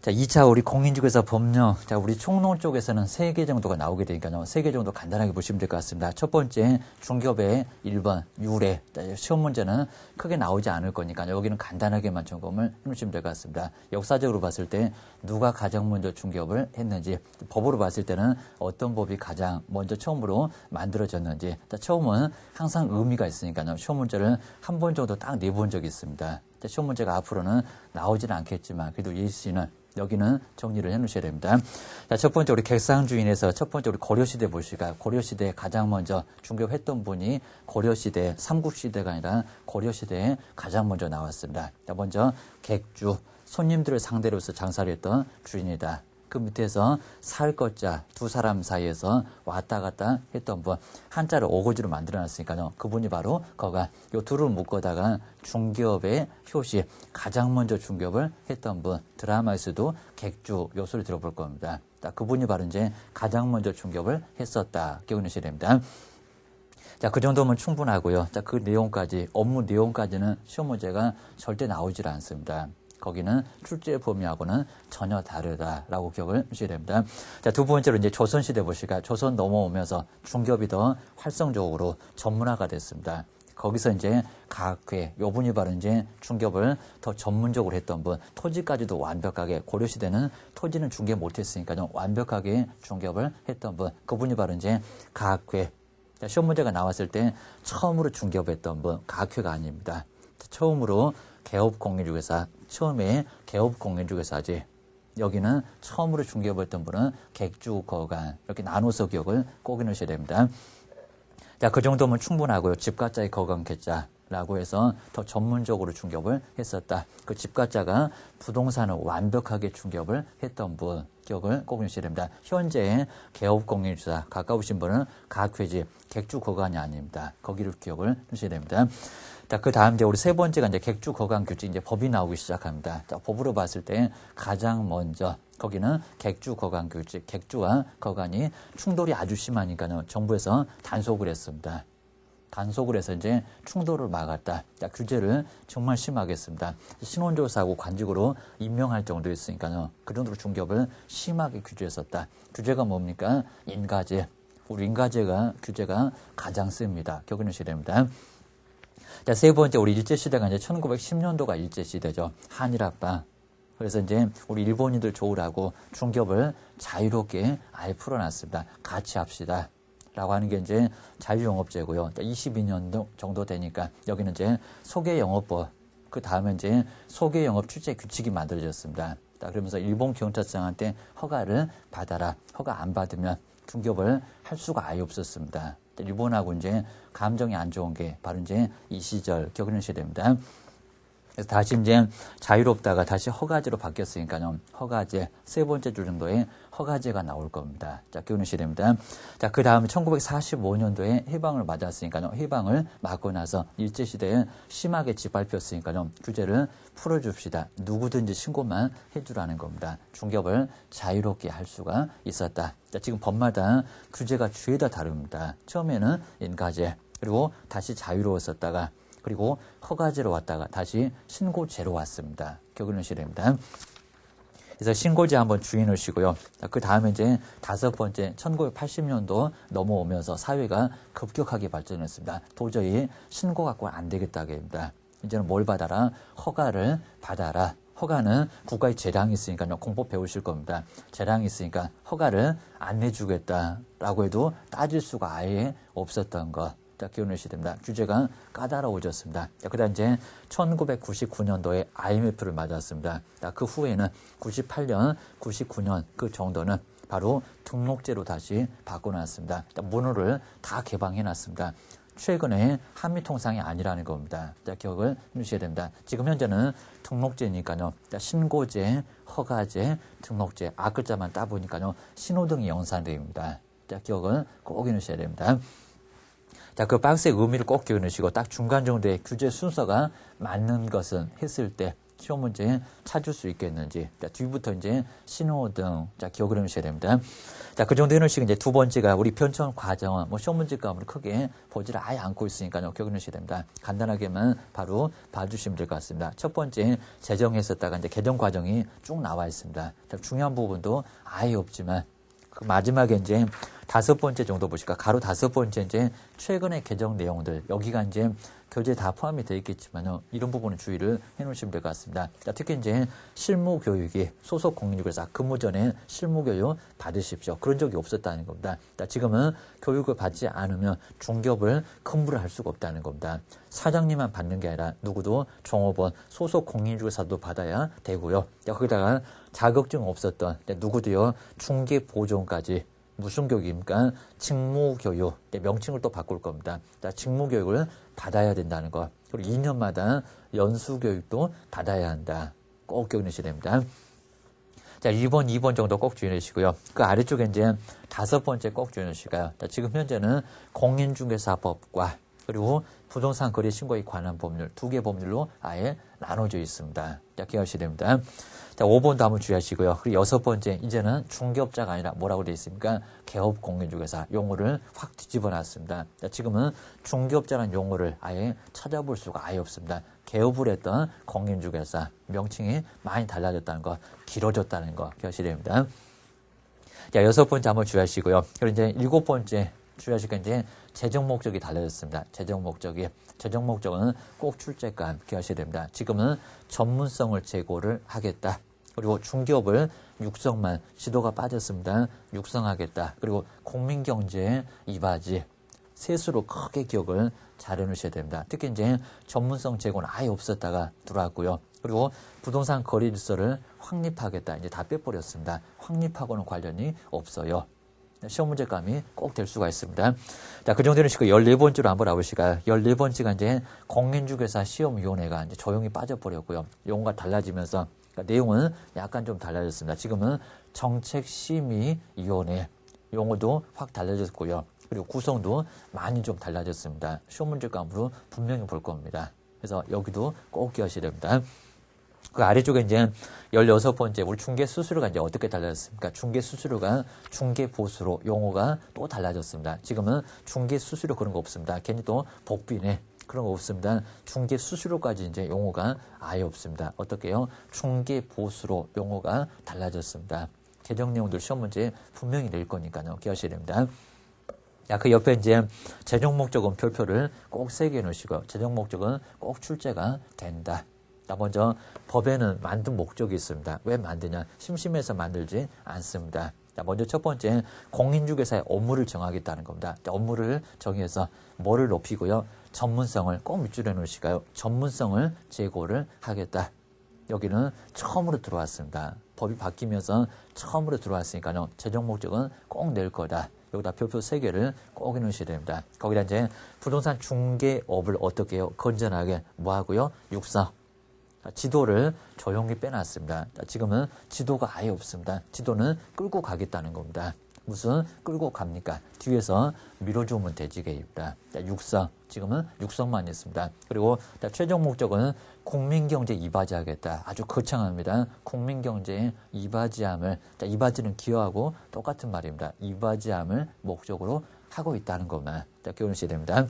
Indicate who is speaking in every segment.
Speaker 1: 자, 2차 우리 공인중개사 법령. 자, 우리 총론 쪽에서는 3개 정도가 나오게 되니까요. 3개 정도 간단하게 보시면 될 것 같습니다. 첫 번째, 중개업의 1번, 유례. 자, 시험 문제는 크게 나오지 않을 거니까요. 여기는 간단하게만 점검을 해놓으시면 될 것 같습니다. 역사적으로 봤을 때 누가 가장 먼저 중개업을 했는지, 법으로 봤을 때는 어떤 법이 가장 먼저 처음으로 만들어졌는지. 자, 처음은 항상 의미가 있으니까요. 시험 문제를 한 번 정도 딱 내본 적이 있습니다. 자, 시험 문제가 앞으로는 나오지는 않겠지만, 그래도 예시는 여기는 정리를 해 놓으셔야 됩니다. 자, 첫 번째 우리 객상주인에서 첫 번째 우리 고려시대 보실까요? 고려시대에 가장 먼저 중개업했던 분이 고려시대, 삼국시대가 아니라 고려시대에 가장 먼저 나왔습니다. 자, 먼저 객주, 손님들을 상대로서 장사를 했던 주인이다. 그 밑에서 살 것자, 두 사람 사이에서 왔다 갔다 했던 분, 한자를 오고지로 만들어놨으니까요. 그분이 바로 거가, 요 둘을 묶어다가 중개업의 효시, 가장 먼저 중개업을 했던 분, 드라마에서도 객주 요소를 들어볼 겁니다. 자, 그분이 바로 이제 가장 먼저 중개업을 했었다. 기억하셔야 됩니다. 자, 그 정도면 충분하고요. 자, 그 내용까지, 업무 내용까지는 시험 문제가 절대 나오질 않습니다. 거기는 출제 범위하고는 전혀 다르다라고 기억을 하셔야 됩니다. 자, 두 번째로 이제 조선시대 보실까요? 조선 넘어오면서 중개업이 더 활성적으로 전문화가 됐습니다. 거기서 이제 가학회, 요 분이 바로 이제 중개업을 더 전문적으로 했던 분, 토지까지도 완벽하게, 고려시대는 토지는 중개 못했으니까요. 완벽하게 중개업을 했던 분, 그분이 바로 이제 가학회. 자, 시험 문제가 나왔을 때 처음으로 중개업했던 분, 가학회가 아닙니다. 처음으로 개업공인중개사, 처음에 개업공인중개사지. 여기는 처음으로 중개업했던 분은 객주거간, 이렇게 나눠서 기억을 꼭 해놓으셔야 됩니다. 자, 그 정도면 충분하고요. 집가짜의 거간개자라고 해서 더 전문적으로 중개업을 했었다. 그 집가짜가 부동산을 완벽하게 중개업을 했던 분, 기억을 꼭 해주셔야 됩니다. 현재 개업공인중개사 가까우신 분은 가학회지, 객주거간이 아닙니다. 거기를 기억을 해주셔야 됩니다. 자, 그 다음 이제 우리 세 번째가 이제 객주 거간 규칙, 이제 법이 나오기 시작합니다. 자, 법으로 봤을 때 가장 먼저 거기는 객주 거간 규칙, 객주와 거간이 충돌이 아주 심하니까요. 정부에서 단속을 했습니다. 단속을 해서 이제 충돌을 막았다. 자, 규제를 정말 심하게 했습니다. 신원조사하고 관직으로 임명할 정도였으니까요. 그 정도로 중개업을 심하게 규제했었다. 규제가 뭡니까? 인가제. 우리 인가제가 규제가 가장 셉니다. 기억해놓으셔야 됩니다. 자, 세 번째, 우리 일제시대가 이제 1910년도가 일제시대죠. 한일합방. 그래서 이제 우리 일본인들 좋으라고 중개업을 자유롭게 아예 풀어놨습니다. 같이 합시다. 라고 하는 게 이제 자유영업제고요. 22년 정도 되니까 여기는 이제 소개영업법, 그 다음에 이제 소개영업 출제 규칙이 만들어졌습니다. 그러면서 일본 경찰청한테 허가를 받아라. 허가 안 받으면 중개업을 할 수가 아예 없었습니다. 일본하고 이제 감정이 안 좋은 게 바로 이제 이 시절 기억하셔야 됩니다. 그래서 다시 이제 자유롭다가 다시 허가제로 바뀌었으니까요. 허가제, 세 번째 줄 정도의 허가제가 나올 겁니다. 자, 기억하셔야 됩니다. 자, 그 다음에 1945년도에 해방을 맞았으니까요. 해방을 맞고 나서 일제시대에 심하게 짓밟혔으니까요. 규제를 풀어줍시다. 누구든지 신고만 해주라는 겁니다. 중개업을 자유롭게 할 수가 있었다. 자, 지금 법마다 규제가 죄다 다릅니다. 처음에는 인가제, 그리고 다시 자유로웠었다가, 그리고 허가제로 왔다가 다시 신고제로 왔습니다. 기억하셔야 됩니다. 그래서 신고제 한번 주의 놓으시고요. 그 다음에 이제 다섯 번째 1980년도 넘어오면서 사회가 급격하게 발전했습니다. 도저히 신고 갖고 안 되겠다고 합니다. 이제는 뭘 받아라? 허가를 받아라. 허가는 국가의 재량이 있으니까요. 공법 배우실 겁니다. 재량이 있으니까 허가를 안 내주겠다라고 해도 따질 수가 아예 없었던 것. 기억하셔야 됩니다. 규제가 까다로워졌습니다. 그 다음 이제 1999년도에 IMF를 맞았습니다. 그 후에는 98년, 99년 그 정도는 바로 등록제로 다시 바꿔놨습니다. 문호를 다 개방해놨습니다. 최근에 한미통상이 아니라는 겁니다. 기억을 해주셔야 됩니다. 지금 현재는 등록제니까요. 신고제, 허가제, 등록제, 앞글자만 따보니까요. 신호등이 연산됩니다. 기억을 꼭 해주셔야 됩니다. 자, 그 박스의 의미를 꼭 기억해주시고 딱 중간 정도의 규제 순서가 맞는 것은 했을 때 시험 문제 찾을 수 있겠는지. 자, 뒤부터 이제 신호등. 자, 기억을 해 놓으셔야 됩니다. 자, 그 정도 해 놓으시고 이제 두 번째가 우리 편찬 과정은 뭐 시험 문제 값을 크게 보지를 아예 않고 있으니까요. 기억을 해 놓으셔야 됩니다. 간단하게만 바로 봐주시면 될 것 같습니다. 첫 번째, 재정했었다가 이제 개정 과정이 쭉 나와 있습니다. 자, 중요한 부분도 아예 없지만, 그 마지막에 이제 다섯 번째 정도 보실까? 가로 다섯 번째 이제 최근의 개정 내용들. 여기가 이제 교재에 다 포함이 되어 있겠지만요. 이런 부분은 주의를 해 놓으시면 될 것 같습니다. 자, 특히 이제 실무 교육이 소속 공인중개사 근무 전에 실무 교육 받으십시오. 그런 적이 없었다는 겁니다. 자, 지금은 교육을 받지 않으면 중개업을 근무를 할 수가 없다는 겁니다. 사장님만 받는 게 아니라 누구도 종업원, 소속 공인중개사도 받아야 되고요. 자, 거기다가 자격증 없었던 누구도요. 중개 보존까지 무슨 교육입니까? 직무교육. 명칭을 또 바꿀 겁니다. 자, 직무교육을 받아야 된다는 거. 그리고 2년마다 연수교육도 받아야 한다. 꼭 기억내셔야 됩니다. 자, 1번, 2번 정도 꼭 주의하시고요. 그 아래쪽에 이제 다섯 번째 꼭 주의하시고요. 자, 지금 현재는 공인중개사법과 그리고 부동산 거래 신고에 관한 법률, 두 개 법률로 아예 나눠져 있습니다. 자, 기억하셔야 됩니다. 자, 5번도 한번 주의하시고요. 그리고 여섯 번째, 이제는 중개업자가 아니라 뭐라고 되어 있습니까? 개업 공인중개사 용어를 확 뒤집어 놨습니다. 자, 지금은 중개업자라는 용어를 아예 찾아볼 수가 아예 없습니다. 개업을 했던 공인중개사 명칭이 많이 달라졌다는 거, 길어졌다는 거 기억하셔야 됩니다. 자, 여섯 번째 한번 주의하시고요. 그리고 이제 일곱 번째 주의하실 건 이제 재정 목적이 달라졌습니다. 재정 목적은 꼭 출제감 기억하셔야 됩니다. 지금은 전문성을 제고를 하겠다. 그리고 중개업을 육성만 시도가 빠졌습니다. 육성하겠다. 그리고 국민경제의 이바지 세수로 크게 기억을 잘 해놓으셔야 됩니다. 특히 이제 전문성 제고는 아예 없었다가 들어왔고요. 그리고 부동산 거래질서를 확립하겠다. 이제 다 빼버렸습니다. 확립하고는 관련이 없어요. 시험 문제감이 꼭 될 수가 있습니다. 자, 그 정도는 시고 14번째로 한번 와보실까요? 14번째가 이제 공인중개사 시험위원회가 이제 조용히 빠져버렸고요. 용어가 달라지면서 그러니까 내용은 약간 좀 달라졌습니다. 지금은 정책심의위원회 용어도 확 달라졌고요. 그리고 구성도 많이 좀 달라졌습니다. 시험 문제감으로 분명히 볼 겁니다. 그래서 여기도 꼭 기억하셔야 됩니다. 그 아래쪽에 이제 16번째, 우리 중개 수수료가 이제 어떻게 달라졌습니까? 중개 수수료가 중개 보수로 용어가 또 달라졌습니다. 지금은 중개 수수료 그런 거 없습니다. 괜히 또 복비네. 그런 거 없습니다. 중개 수수료까지 이제 용어가 아예 없습니다. 어떻게요? 중개 보수로 용어가 달라졌습니다. 개정 내용들 시험 문제 분명히 낼 거니까요. 기억하셔야 됩니다. 자, 그 옆에 이제 재정 목적은 별표를 꼭 새겨 놓으시고, 재정 목적은 꼭 출제가 된다. 먼저 법에는 만든 목적이 있습니다. 왜 만드냐? 심심해서 만들지 않습니다. 자, 먼저 첫 번째 공인중개사의 업무를 정하겠다는 겁니다. 자, 업무를 정해서 뭐를 높이고요? 전문성을 꼭 밑줄에 놓으시고요. 전문성을 제고를 하겠다. 여기는 처음으로 들어왔습니다. 법이 바뀌면서 처음으로 들어왔으니까요. 재정 목적은 꼭 낼 거다. 여기다 별표 3개를 꼭 해놓으셔야 됩니다. 거기다 이제 부동산 중개업을 어떻게 해요? 건전하게 뭐 하고요? 육성. 지도를 조용히 빼놨습니다. 지금은 지도가 아예 없습니다. 지도는 끌고 가겠다는 겁니다. 무슨 끌고 갑니까? 뒤에서 밀어주면 되지게입니다. 육성, 지금은 육성만 있습니다. 그리고 최종 목적은 국민경제 이바지하겠다. 아주 거창합니다. 국민경제 이바지함을, 이바지는 기여하고 똑같은 말입니다. 이바지함을 목적으로 하고 있다는 것만 기억하셔야 됩니다.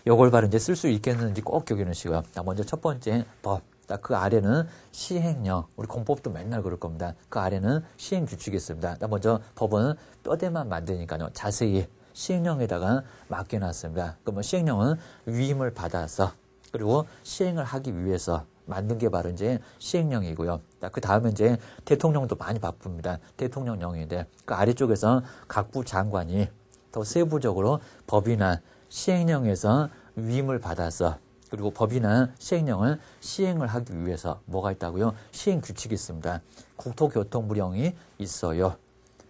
Speaker 1: 요걸 바로 이제 쓸 수 있겠는지 꼭 기억해 놓으시고요. 먼저 첫 번째 법. 그 아래는 시행령. 우리 공법도 맨날 그럴 겁니다. 그 아래는 시행 규칙이 있습니다. 먼저 법은 뼈대만 만드니까요. 자세히 시행령에다가 맡겨놨습니다. 그러면 시행령은 위임을 받아서 그리고 시행을 하기 위해서 만든 게 바로 이제 시행령이고요. 그 다음에 이제 대통령도 많이 바쁩니다. 대통령령인데 그 아래쪽에서 각부 장관이 더 세부적으로 법이나 시행령에서 위임을 받아서 그리고 법이나 시행령을 시행을 하기 위해서 뭐가 있다고요? 시행 규칙이 있습니다. 국토교통부령이 있어요.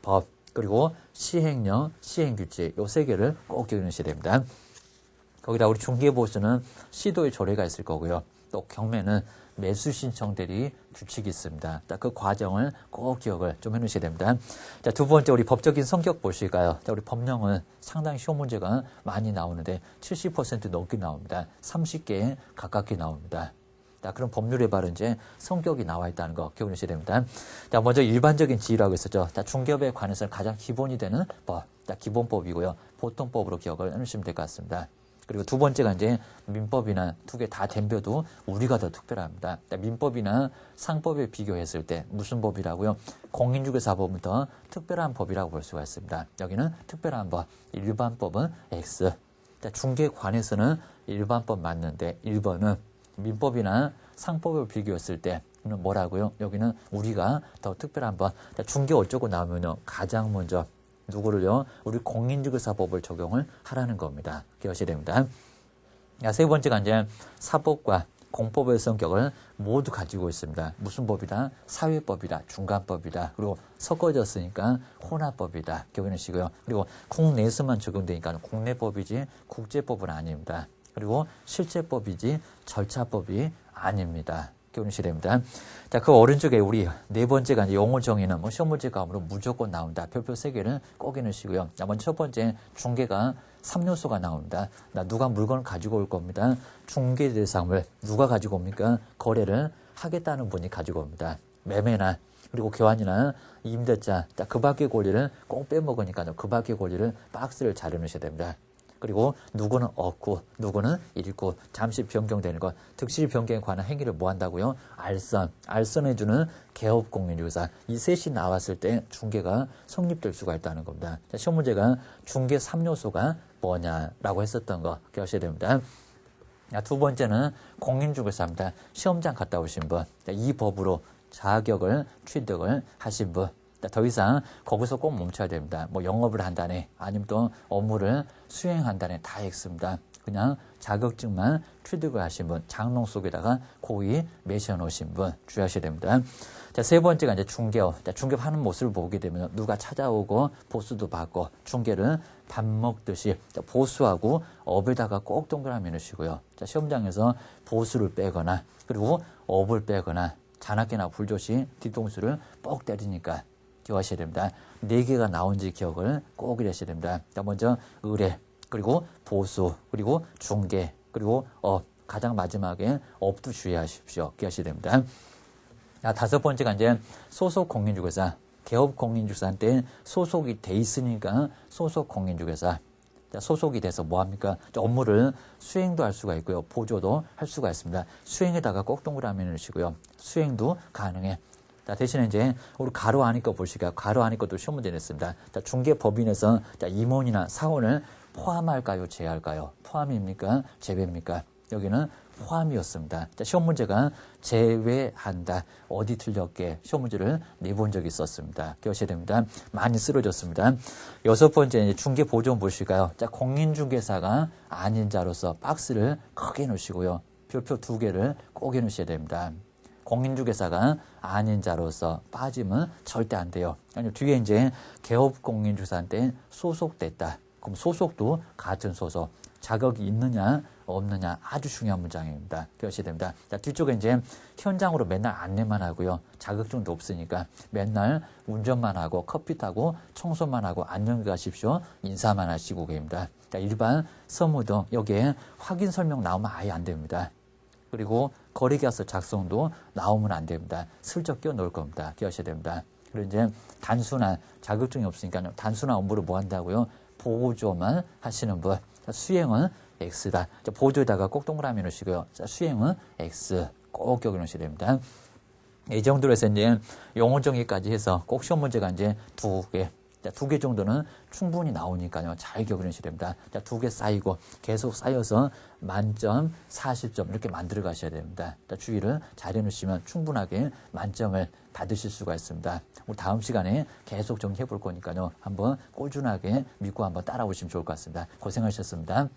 Speaker 1: 법 그리고 시행령, 시행 규칙 요 3개를 꼭 기억하셔야 됩니다. 거기다 우리 중개보수는 시도의 조례가 있을 거고요. 또 경매는 매수 신청 대리 규칙이 있습니다. 그 과정을 꼭 기억을 좀 해놓으셔야 됩니다. 자, 두 번째 우리 법적인 성격 보실까요? 자, 우리 법령은 상당히 시험 문제가 많이 나오는데 70% 넘게 나옵니다. 30개에 가깝게 나옵니다. 자, 그런 법률에 바로 이제 성격이 나와 있다는 거 기억하셔야 됩니다. 자, 먼저 일반적인 지위라고 했었죠. 자, 중개업에 관해서는 가장 기본이 되는 법, 자, 기본법이고요. 보통법으로 기억을 해주시면 될 것 같습니다. 그리고 두 번째가 이제 민법이나 두 개 다 덤벼도 우리가 더 특별합니다. 민법이나 상법에 비교했을 때 무슨 법이라고요? 공인중개사법은 더 특별한 법이라고 볼 수가 있습니다. 여기는 특별한 법, 일반법은 X. 자, 중개관에서는 일반법 맞는데 1번은 민법이나 상법을 비교했을 때는 뭐라고요? 여기는 우리가 더 특별한 법. 자, 중개 어쩌고 나오면요. 가장 먼저 누구를요? 우리 공인중개사법을 적용을 하라는 겁니다. 기억하셔야 됩니다. 세 번째가 이제 사법과 공법의 성격을 모두 가지고 있습니다. 무슨 법이다? 사회법이다. 중간법이다. 그리고 섞어졌으니까 혼합법이다. 기억해주시고요. 그리고 국내에서만 적용되니까 국내법이지 국제법은 아닙니다. 그리고 실제법이지 절차법이 아닙니다. 기억하셔야 됩니다. 자, 그 오른쪽에 우리 네 번째가 이제 용어 정의는 뭐 시험 문제 가운데로 무조건 나온다. 별표 3개를 꼭 해놓으시고요. 자, 먼저 첫 번째 중개가 3요소가 나옵니다. 누가 물건을 가지고 올 겁니다. 중개 대상을 누가 가지고 옵니까? 거래를 하겠다는 분이 가지고 옵니다. 매매나 그리고 교환이나 임대차. 자, 그 밖의 권리를 꼭 빼먹으니까요. 그 밖의 권리를 박스를 잘 해놓으셔야 됩니다. 그리고 누구는 얻고 누구는 잃고 잠시 변경되는 것, 득실 변경에 관한 행위를 뭐 한다고요? 알선해주는 개업공인중개사. 이 셋이 나왔을 때 중개가 성립될 수가 있다는 겁니다. 자, 시험 문제가 중개 3요소가 뭐냐라고 했었던 거 기억하셔야 됩니다. 자, 두 번째는 공인중개사입니다. 시험장 갔다 오신 분, 자, 이 법으로 자격을 취득을 하신 분. 더 이상 거기서 꼭 멈춰야 됩니다. 뭐 영업을 한다네, 아니면 또 업무를 수행한다네, 다 X입니다. 그냥 자격증만 취득을 하신 분, 장롱 속에다가 고이 매셔 놓으신 분 주의하셔야 됩니다. 자, 세 번째가 이제 중개업. 자, 중개업 하는 모습을 보게 되면 누가 찾아오고 보수도 받고 중개를 밥 먹듯이 보수하고 업에다가 꼭 동그라미 넣으시고요. 자, 시험장에서 보수를 빼거나 그리고 업을 빼거나 자나깨나 불조시 뒤통수를 뻑 때리니까 기억하셔야 됩니다. 4개가 나온지 기억을 꼭 하셔야 됩니다. 자, 먼저 의뢰, 그리고 보수, 그리고 중개, 그리고 업. 가장 마지막에 업도 주의하십시오. 기억하셔야 됩니다. 자, 다섯 번째가 이제 소속 공인중개사. 개업 공인중개사한테 소속이 돼 있으니까 소속 공인중개사. 자, 소속이 돼서 뭐 합니까? 업무를 수행도 할 수가 있고요. 보조도 할 수가 있습니다. 수행에다가 꼭 동그라미 넣으시고요. 수행도 가능해. 자, 대신에 이제 우리 가로 안의 거 보시니까 가로 안의 것도 시험 문제 냈습니다. 자, 중개법인에서 자, 임원이나 사원을 포함할까요? 제외할까요? 포함입니까? 제외입니까? 여기는 포함이었습니다. 자, 시험 문제가 제외한다. 어디 틀렸게 시험 문제를 내본 적이 있었습니다. 기억하셔야 됩니다. 많이 쓰러졌습니다. 여섯 번째, 이제 중개 보존 보실까요? 자, 공인중개사가 아닌 자로서 박스를 크게 놓으시고요. 별표 2개를 꼭 해놓으셔야 됩니다. 공인중개사가 아닌 자로서 빠지면 절대 안 돼요. 아니, 뒤에 이제 개업공인중개사한테 소속됐다. 그럼 소속도 같은 소속. 자격이 있느냐 없느냐 아주 중요한 문장입니다. 기억하셔야 됩니다. 자, 뒤쪽에 이제 현장으로 맨날 안내만 하고요. 자격증도 없으니까 맨날 운전만 하고 커피 타고 청소만 하고 안녕히 가십시오. 인사만 하시고 계십니다. 자, 일반 서무등 여기에 확인 설명 나오면 아예 안 됩니다. 그리고 거래계약서 작성도 나오면 안 됩니다. 슬쩍 끼워 넣을 겁니다. 기억하셔야 됩니다. 그리고 이제 단순한 자격증이 없으니까 단순한 업무를 뭐 한다고요? 보조만 하시는 분. 자, 수행은 X다. 자, 보조에다가 꼭 동그라미 넣으시고요. 자, 수행은 X. 꼭 기억해 놓으셔야 됩니다. 이 정도로 해서 이제 용어 정의까지 해서 꼭 시험 문제가 이제 2개. 자, 2개 정도는 충분히 나오니까요. 잘 기억을 하셔야 됩니다. 자, 2개 쌓이고 계속 쌓여서 만점, 40점 이렇게 만들어 가셔야 됩니다. 자, 주의를 잘 해놓으시면 충분하게 만점을 받으실 수가 있습니다. 우리 다음 시간에 계속 정리해 볼 거니까요. 한번 꾸준하게 믿고 한번 따라오시면 좋을 것 같습니다. 고생하셨습니다.